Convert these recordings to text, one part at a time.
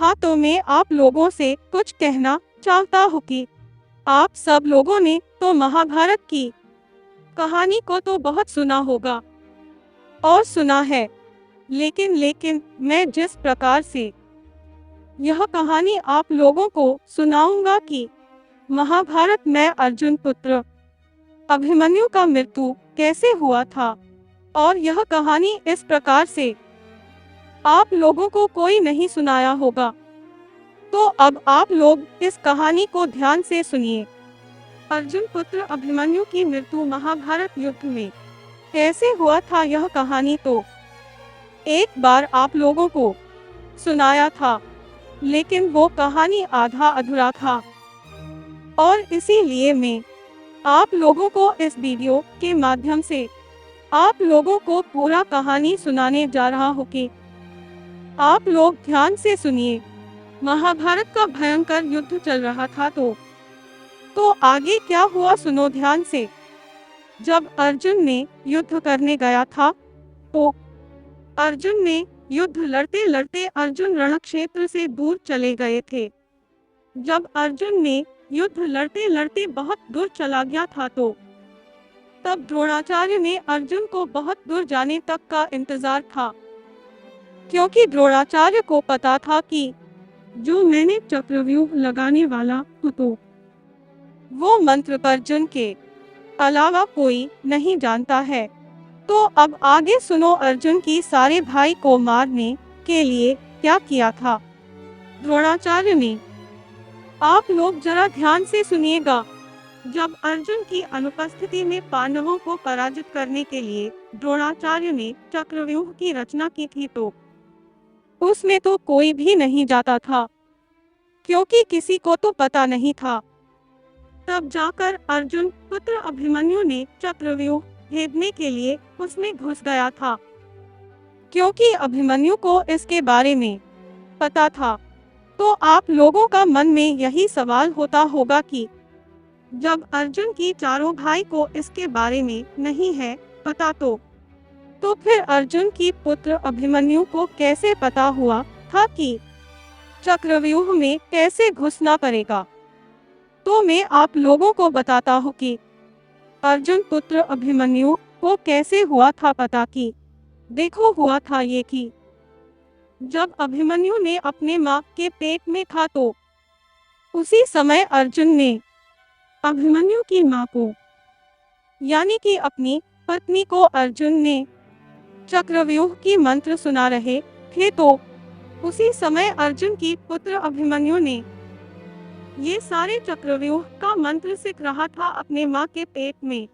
हाँ, तो मैं आप लोगों से कुछ कहना चाहता हूँ कि आप सब लोगों ने तो महाभारत की कहानी को तो बहुत सुना होगा और सुना है, लेकिन मैं जिस प्रकार से यह कहानी आप लोगों को सुनाऊंगा कि महाभारत में अर्जुन पुत्र अभिमन्यु का मृत्यु कैसे हुआ था, और यह कहानी इस प्रकार से आप लोगों को कोई नहीं सुनाया होगा। तो अब आप लोग इस कहानी को ध्यान से सुनिए। अर्जुन पुत्र अभिमन्यु की मृत्यु महाभारत युद्ध में कैसे हुआ था, यह कहानी तो एक बार आप लोगों को सुनाया था, लेकिन वो कहानी आधा अधूरा था, और इसीलिए मैं आप लोगों को इस वीडियो के माध्यम से आप लोगों को पूरा कहानी सुनाने जा रहा हूँ कि आप लोग ध्यान से सुनिए। महाभारत का भयंकर युद्ध चल रहा था, तो आगे क्या हुआ सुनो ध्यान से। जब अर्जुन ने युद्ध करने गया था, तो अर्जुन ने युद्ध लड़ते लड़ते अर्जुन रणक्षेत्र से दूर चले गए थे। जब अर्जुन ने युद्ध लड़ते लड़ते बहुत दूर चला गया था, तो तब द्रोणाचार्य ने अर्जुन को बहुत दूर जाने तक का इंतजार था, क्योंकि द्रोणाचार्य को पता था कि जो मैंने चक्रव्यूह लगाने वाला हूँ, तो वो मंत्र अर्जुन के अलावा कोई नहीं जानता है। तो अब आगे सुनो अर्जुन की सारे भाई को मारने के लिए क्या किया था द्रोणाचार्य ने। आप लोग जरा ध्यान से सुनिएगा। जब अर्जुन की अनुपस्थिति में पांडवों को पराजित करने के लिए द्रोणाचार्य ने चक्रव्यूह की रचना की थी, तो उसमें तो कोई भी नहीं जाता था, क्योंकि किसी को तो पता नहीं था। तब जाकर अर्जुन पुत्र अभिमन्यु ने चक्रव्यूह भेदने के लिए उसमें घुस गया था, क्योंकि अभिमन्यु को इसके बारे में पता था। तो आप लोगों का मन में यही सवाल होता होगा कि जब अर्जुन की चारों भाई को इसके बारे में नहीं है पता, तो फिर अर्जुन की पुत्र अभिमन्यु को कैसे पता हुआ था कि चक्रव्यूह में कैसे घुसना पड़ेगा। तो मैं आप लोगों को बताता हूँ कि अर्जुन पुत्र अभिमन्यु को कैसे हुआ था पता। कि देखो, हुआ था ये कि जब अभिमन्यु ने अपने माँ के पेट में था, तो उसी समय अर्जुन ने अभिमन्यु की माँ को, यानी कि अपनी पत्नी को, अर्जुन ने चक्रव्यूह की मंत्र सुना रहे थे, तो उसी समय अर्जुन की पुत्र अभिमन्यु ने ये सारे चक्रव्यूह का मंत्र सीख रहा था अपने माँ के पेट में।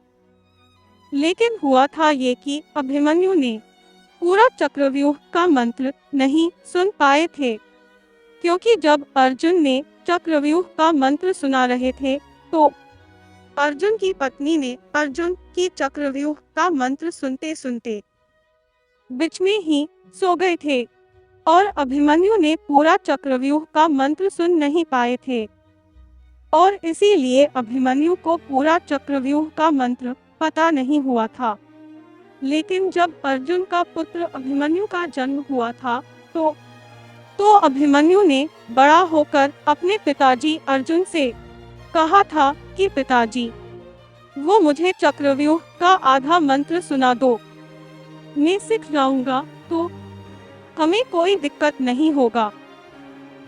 लेकिन हुआ था ये कि अभिमन्यु ने पूरा चक्रव्यूह का मंत्र नहीं सुन पाए थे, क्योंकि जब अर्जुन ने चक्रव्यूह का मंत्र सुना रहे थे, तो अर्जुन की पत्नी ने अर्जुन की चक्रव्यूह का मंत्र सुनते सुनते बीच में ही सो गए थे, और अभिमन्यु ने पूरा चक्रव्यूह का मंत्र सुन नहीं पाए थे, और इसीलिए अभिमन्यु को पूरा चक्रव्यूह का मंत्र पता नहीं हुआ था। लेकिन जब अर्जुन का पुत्र अभिमन्यु का जन्म हुआ था, तो अभिमन्यु ने बड़ा होकर अपने पिताजी अर्जुन से कहा था कि पिताजी, वो मुझे चक्रव्यूह का आधा मंत्र सुना दो, मैं सीख जाऊंगा तो हमें कोई दिक्कत नहीं होगा।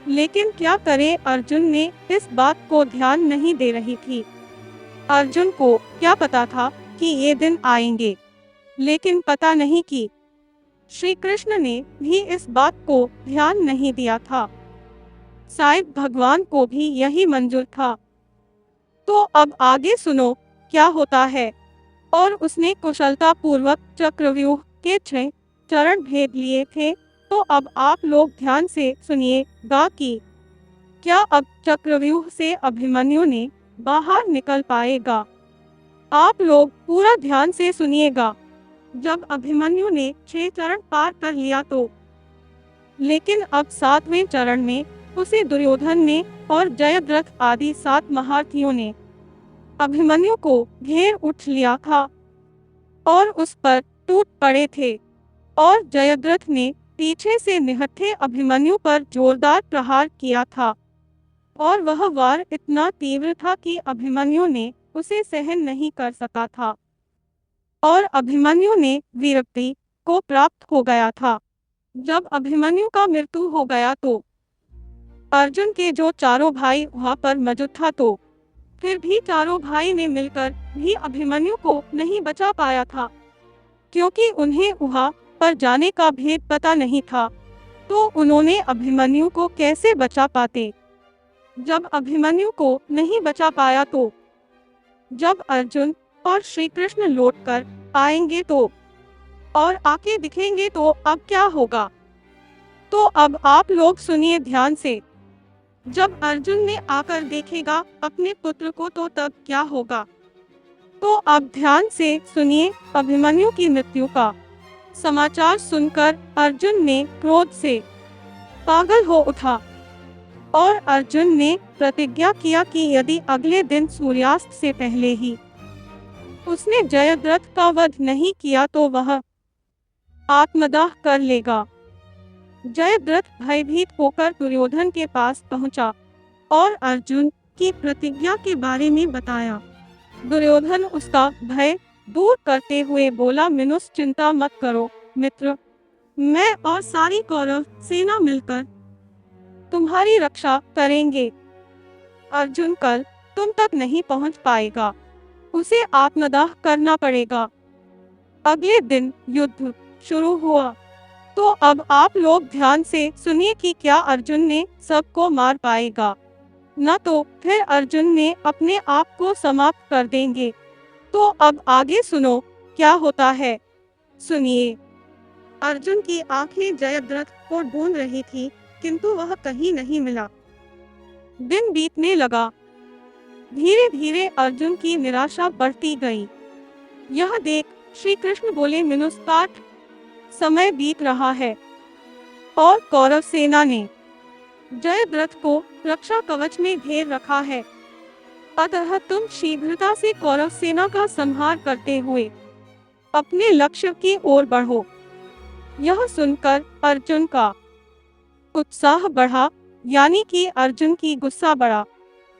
लेकिन क्या करे, अर्जुन ने इस बात को ध्यान नहीं दे रही थी। अर्जुन को क्या पता था कि ये दिन आएंगे, लेकिन पता नहीं कि श्री कृष्ण ने भी इस बात को ध्यान नहीं दिया था। शायद भगवान को भी यही मंजूर था। तो अब आगे सुनो क्या होता है। और उसने कुशलता पूर्वक चक्रव्यूह के 6 चरण भेद लिए थे। तो अब आप लोग ध्यान से सुनिएगा कि क्या अब चक्रव्यूह से अभिमन्यु ने बाहर निकल पाएगा। आप लोग पूरा ध्यान से सुनिएगा। जब अभिमन्यु ने 6 चरण पार कर लिया, तो लेकिन अब 7वें चरण में उसे दुर्योधन ने और जयद्रथ आदि 7 महारथियों ने अभिमन्यु को घेर उठ लिया था और उस पर टूट पड़े थे, और जयद्रथ ने पीछे से निहत्थे अभिमन्यु पर जोरदार प्रहार किया था और वह वार इतना तीव्र था कि अभिमन्यु ने उसे सहन नहीं कर सका था और अभिमन्यु ने वीरक्ति को प्राप्त हो गया था। जब अभिमन्यु का मृत्यु हो गया तो अर्जुन के जो चारों भाई वहां पर मौजूद था तो फिर भी चारों भाई ने मिलकर भी अभिमन्यु को नहीं बचा पाया था, क्योंकि उन्हें वहां पर जाने का भेद पता नहीं था, तो उन्होंने अभिमन्यु को कैसे बचा पाते। जब अभिमन्यु को नहीं बचा पाया तो जब अर्जुन और श्री कृष्ण लौटकर आएंगे तो और आके दिखेंगे तो अब क्या होगा। तो अब आप लोग सुनिए ध्यान से। जब अर्जुन ने आकर देखेगा अपने पुत्र को तो तब क्या होगा। तो अब ध्यान से सुनिए। अभिमन्यु की मृत्यु का समाचार सुनकर अर्जुन ने क्रोध से पागल हो उठा और अर्जुन ने प्रतिज्ञा किया कि यदि अगले दिन सूर्यास्त से पहले ही उसने जयद्रथ का वध नहीं किया तो वह आत्मदाह कर लेगा। जयद्रथ भयभीत होकर दुर्योधन के पास पहुंचा और अर्जुन की प्रतिज्ञा के बारे में बताया। दुर्योधन उसका भय दूर करते हुए बोला, मिनुस चिंता मत करो मित्र, मैं और सारी कौरव सेना मिलकर तुम्हारी रक्षा करेंगे। अर्जुन कल तुम तक नहीं पहुंच पाएगा, उसे आत्मदाह करना पड़ेगा। अगले दिन युद्ध शुरू हुआ। तो अब आप लोग ध्यान से सुनिए कि क्या अर्जुन ने सबको मार पाएगा, न तो फिर अर्जुन ने अपने आप को समाप्त कर देंगे। तो अब आगे सुनो क्या होता है, सुनिए। अर्जुन की आंखें जयद्रथ को ढूंढ रही थी, किंतु वह कहीं नहीं मिला। दिन बीतने लगा। धीरे धीरे अर्जुन की निराशा बढ़ती गई। यह देख श्री कृष्ण बोले, मिनुस्पाठ, समय बीत रहा है और कौरव सेना ने जयद्रथ को रक्षा कवच में घेर रखा है, अतः तुम शीघ्रता से कौरव सेना का संहार करते हुए अपने लक्ष्य की ओर बढ़ो। यह सुनकर अर्जुन का उत्साह बढ़ा, यानी कि अर्जुन की गुस्सा बढ़ा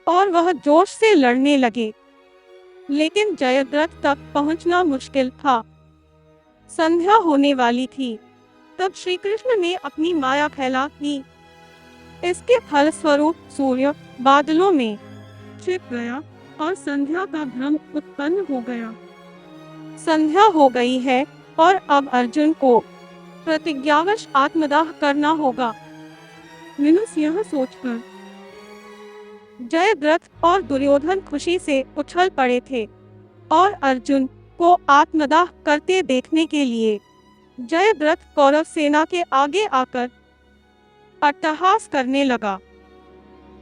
और वह जोश से लड़ने लगे। लेकिन जयद्रथ तक पहुंचना मुश्किल था। संध्या होने वाली थी। तब श्री कृष्ण ने अपनी माया फैला दी। इसके फलस्वरूप सूर्य बादलों में छिप गया और संध्या का भ्रम उत्पन्न हो गया। संध्या हो गई है और अब अर्जुन को प्रतिज्ञावश आत्मदाह करना होगा। मिनुस यह सोचकर जयद्रथ और दुर्योधन खुशी से उछल पड़े थे और अर्जुन को आत्मदाह करते देखने के लिए जयद्रथ कौरव सेना के आगे आकर अट्टहास करने लगा।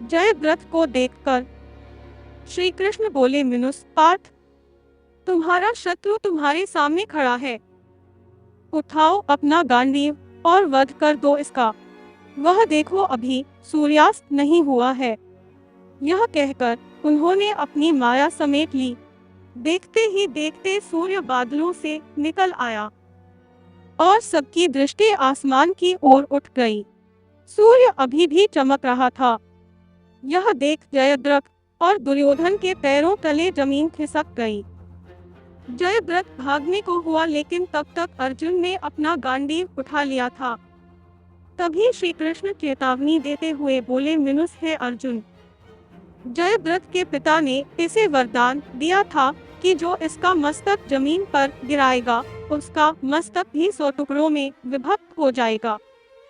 जयद्रथ को देखकर श्री कृष्ण बोले, मिनुस पार्थ, तुम्हारा शत्रु तुम्हारे सामने खड़ा है, उठाओ अपना गांडीव और वध कर दो इसका। वह देखो अभी सूर्यास्त नहीं हुआ है। यह कहकर उन्होंने अपनी माया समेट ली। देखते ही देखते सूर्य बादलों से निकल आया और सबकी दृष्टि आसमान की ओर उठ गई। सूर्य अभी भी चमक रहा था। यह देख जयद्रथ और दुर्योधन के पैरों तले जमीन खिसक गई। जयद्रथ भागने को हुआ, लेकिन तब तक अर्जुन ने अपना गांडीव उठा लिया था। तभी श्री कृष्ण चेतावनी देते हुए बोले, मिनुस है अर्जुन, जयद्रथ के पिता ने इसे वरदान दिया था कि जो इसका मस्तक जमीन पर गिराएगा उसका मस्तक भी 100 टुकड़ों में विभक्त हो जाएगा।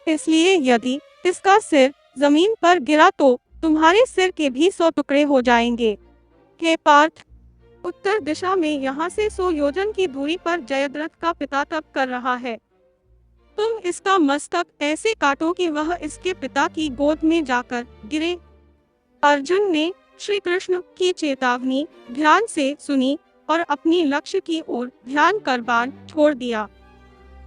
इसलिए यदि इसका सिर जमीन पर गिरा तो तुम्हारे सिर के भी 100 टुकड़े हो जाएंगे। हे पार्थ, उत्तर दिशा में यहाँ से 100 योजन की दूरी पर जयद्रथ का पिता तप कर रहा है। तुम इसका मस्तक ऐसे काटो कि वह इसके पिता की गोद में जाकर गिरे। अर्जुन ने श्री कृष्ण की चेतावनी ध्यान से सुनी और अपनी लक्ष्य की ओर ध्यान कर बाण छोड़ दिया।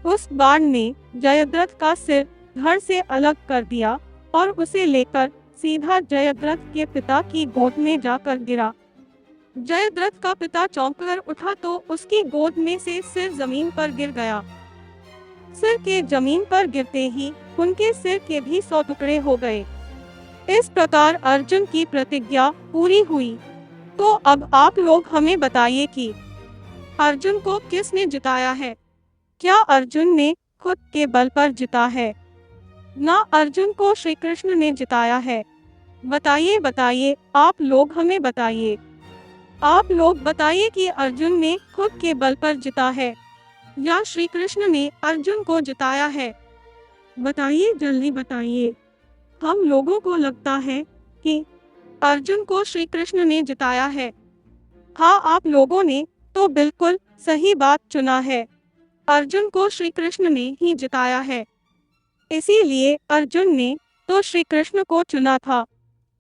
उस बाण ने जयद्रथ का सिर धड़ से अलग कर दिया और उसे लेकर सीधा जयद्रथ के पिता की गोद में जाकर गिरा। जयद्रथ का पिता चौंक कर उठा तो उसकी गोद में से सिर जमीन पर गिर गया। सिर के जमीन पर गिरते ही उनके सिर के भी 100 टुकड़े हो गए। इस प्रकार अर्जुन की प्रतिज्ञा पूरी हुई। तो अब आप लोग हमें बताइए कि अर्जुन को किसने जिताया है? क्या अर्जुन ने खुद के बल पर जीता है? ना, अर्जुन को श्री कृष्ण ने जिताया है। बताइए बताइए, आप लोग हमें बताइए। आप लोग बताइए कि अर्जुन ने खुद के बल पर जीता है या श्री कृष्ण ने अर्जुन को जिताया है? बताइए, जल्दी बताइए। हम लोगों को लगता है कि अर्जुन को श्री कृष्ण ने जिताया है। हाँ, आप लोगों ने तो बिल्कुल सही बात चुना है। अर्जुन को श्री कृष्ण ने ही जिताया है। इसीलिए अर्जुन ने तो श्री कृष्ण को चुना था।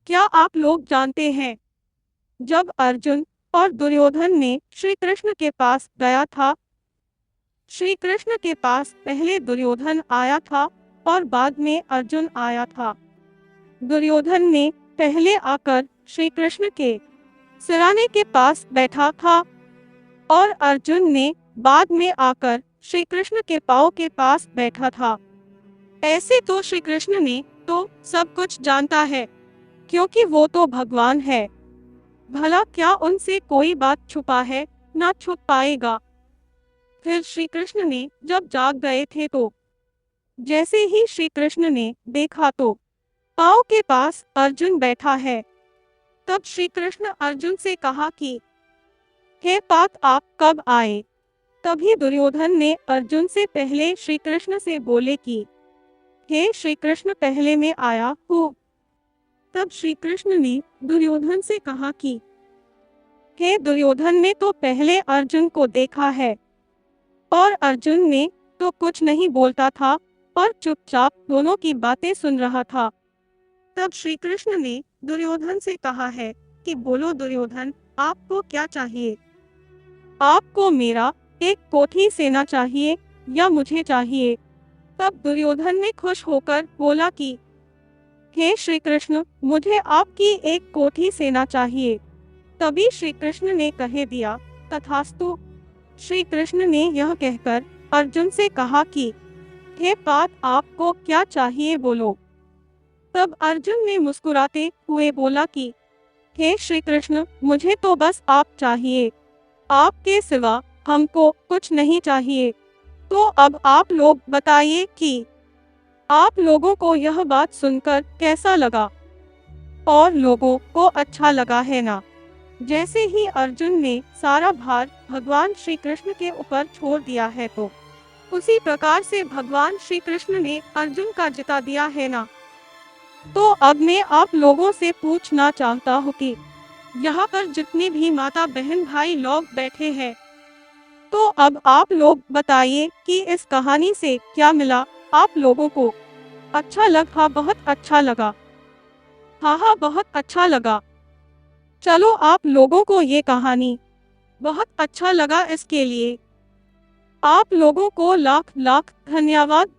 क्या आप लोग जानते हैं, जब अर्जुन और दुर्योधन ने श्री कृष्ण के पास गया था, श्री कृष्ण के पास पहले दुर्योधन आया था और बाद में अर्जुन आया था। दुर्योधन ने पहले आकर श्री कृष्ण के सिराने के पास बैठा था और अर्जुन ने बाद में आकर श्री कृष्ण के पाँव के पास बैठा था। ऐसे तो श्री कृष्ण ने तो सब कुछ जानता है, क्योंकि वो तो भगवान है। भला क्या उनसे कोई बात छुपा है? ना छुप पाएगा। फिर श्री कृष्ण ने जब जाग गए थे तो जैसे ही श्री कृष्ण ने देखा तो पाँव के पास अर्जुन बैठा है। तब श्री कृष्ण अर्जुन से कहा कि हे पार्थ, आप कब आए? तभी दुर्योधन ने अर्जुन से पहले श्री कृष्ण से बोले कि हे श्री कृष्ण, पहले मैं आया हूँ। तब श्री कृष्ण ने दुर्योधन से कहा कि हे दुर्योधन, ने तो पहले अर्जुन को देखा है। और अर्जुन ने तो कुछ नहीं बोलता था और चुपचाप दोनों की बातें सुन रहा था। तब श्री कृष्ण ने दुर्योधन से कहा है कि बोलो दुर्योधन, आपको क्या चाहिए? आपको मेरा एक कोठी सेना चाहिए या मुझे चाहिए? तब दुर्योधन ने खुश होकर बोला कि हे श्री कृष्ण, मुझे आपकी एक कोठी सेना चाहिए। तभी श्री कृष्ण ने कह दिया तथास्तु। श्री कृष्ण ने यह कहकर अर्जुन से कहा कि हे पार्थ, आपको क्या चाहिए, बोलो। तब अर्जुन ने मुस्कुराते हुए बोला कि हे श्री कृष्ण, मुझे तो बस आप चाहिए, आपके सिवा हमको कुछ नहीं चाहिए। तो अब आप लोग बताइए कि आप लोगों को यह बात सुनकर कैसा लगा? और लोगों को अच्छा लगा है ना? जैसे ही अर्जुन ने सारा भार भगवान श्री कृष्ण के ऊपर छोड़ दिया है, तो उसी प्रकार से भगवान श्री कृष्ण ने अर्जुन का जिता दिया है ना? तो अब मैं आप लोगों से पूछना चाहता हूँ कि यहाँ पर जितने भी माता बहन भाई लोग बैठे हैं, तो अब आप लोग बताइए कि इस कहानी से क्या मिला आप लोगों को? अच्छा लगा? बहुत अच्छा लगा? हाँ हाँ, बहुत अच्छा लगा। चलो, आप लोगों को ये कहानी बहुत अच्छा लगा, इसके लिए आप लोगों को लाख लाख धन्यवाद।